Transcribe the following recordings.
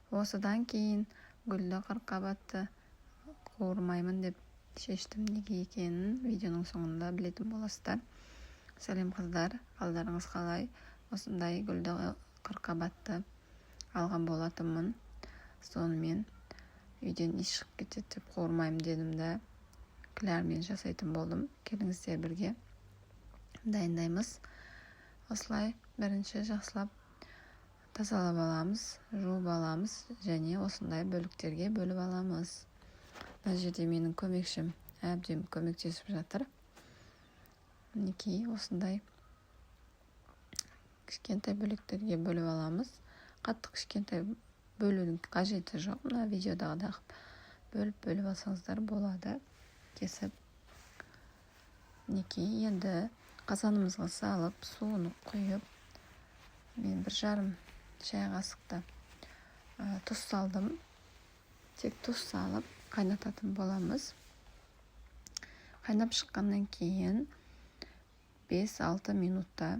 Осыдан кейін гүлді қырыққабатты қуырмаймын деп шештім. Неге екенін видеоның соңында білетін боласыздар. Сәлем қыздар, қалдарыңыз қалай? Осындай гүлді қырыққабатты алған болатынмын. Сонымен үйден еш шығып кетеді деп қуырмаймын дедім де кіләрмен жасайтын болдым. Келіңіздер бірге дайындаймыз. Осылай бірінші жақсылап тазалап аламыз, жуып аламыз және осындай бөліктерге бөліп аламыз. Мына жерде менің көмекшім әбден көмектесіп жатыр. Мінекей осындай кішкентай бөліктерге бөліп аламыз. Қатты кішкентай бөлудің қажеті жоқ. Мына видеодағыдай бөліп алсаңыздар болады. Кесіп. Мінекей енді қазанымызға салып, суын құйып, мен 1,5 шай қасықта тұз салдым. Тек тұз салып қайнататын боламыз. Қайнап шыққаннан кейін 5-6 минутта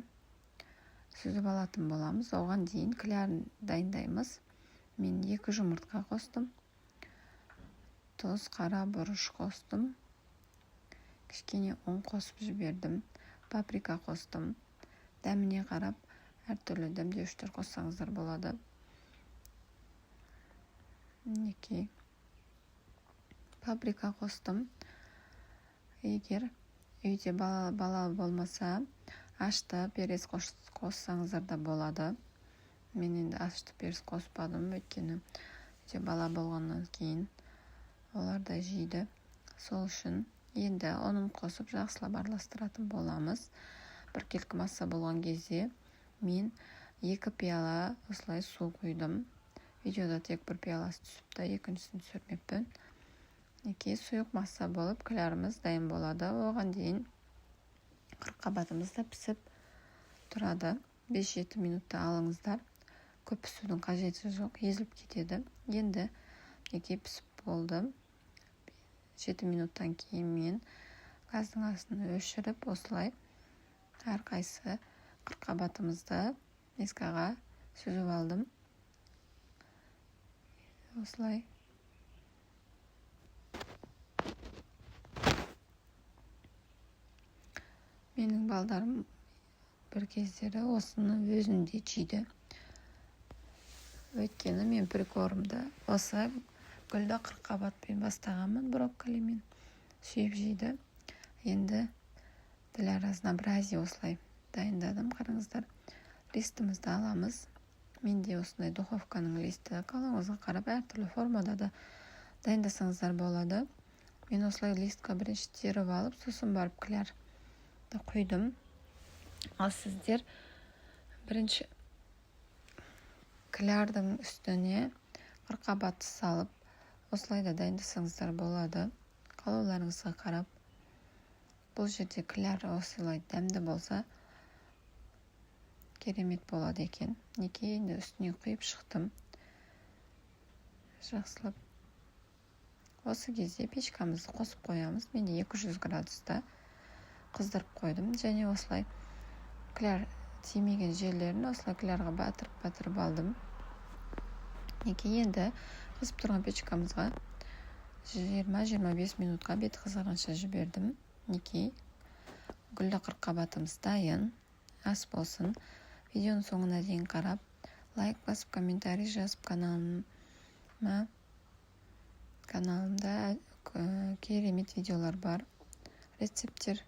сүзіп алатын боламыз. Оған дейін кіләрін дайындаймыз. Мен 2 жұмыртқа қостым. Тұз, қара бұрыш қостым. Кішкене ұн қосып жібердім. Паприка қостым. Дәміне қарап әртүрлі дәмдеуіштер қоссаңыздар болады. Мінекей паприка қостым. Егер үйде бала болмаса, ашты перец қоссаңыздар да болады. Мен енді ашты перец қоспадым, өйткені үйде бала болғаннан кейін олар да жейді. Сол үшін енді оның қосып жақсылап араластыратын боламыз. Біркелкі масса болған кезде мен 2 пиала осылай су құйдым. Видеода тек 1 пиаласы түсіпті, екіншісін түсірмеппін. Сұйық масса болып кіләріміз дайын болады. Оған дейін қырыққабатымыз да пісіп тұрады. 5-7 минутта алыңыздар. Көп пісудің қажеті жоқ, езіліп кетеді. Енді пісіп болды. 7 минуттан кейін мен газдың астын өшіріп, осылай әрқайсы қырыққабатымызды мискаға сүзіп алдым. Осылай. Менің балдарым бір кездері осыны өзінде жейді. Өйткені мен прикорымды осы гүлді қырыққабатпен бастағанмын, брокколимен сүйіп жейді. Енді Диляра Брази осылай дайындадым. Қараңыздар, листімізді аламыз. Менде осындай духовканың листі, қалауыңызға қарап әртүрлі формада да дайындасаңыздар болады. Мен осылай листқа бірінші теріп алып, сосын барып кіләрді құйдым. Ал сіздер бірінші кіләрдің үстіне қырыққабатты салып, осылай да дайындасаңыздар болады. Қалауларыңызға қарап. Бұл жерде кіләр осылай дәмді болса керемет болады екен. Неке енді үстіне құйып шықтым. Жақсылап. Осы кезде печкамызды қосып қоямыз. Менде 200 градуста қыздырып қойдым. Және осылай кіләр тимеген жерлерін осылай кіләрға батырып алдым. Неке енді қызып тұрған печкамызға 20-25 минутқа бет қызарғанша жібердім. Неке гүлді қырыққабатымыз дайын. Ас болсын. Видеоның соңына дейін қарап, лайк басып, комментарий жазып, каналымда керемет видеолар бар. Рецептер.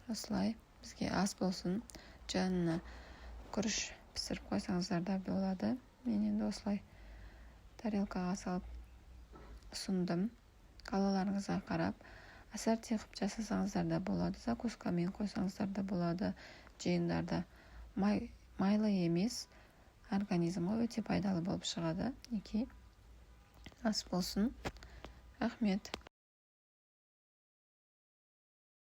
Осылай бізге ас болсын. Жанына күріш пісіріп қойсаңыздар да болады. Мен енді осылай тарелкаға салып ұсындым. Қалауларыңызға қарап, ассорти қылып жасасаңыздар да болады. Закускамен қойсаңыздар да болады. Жиындарда майлы емес, организмға өте пайдалы болып шығады. Неке ас болсын. Рахмет.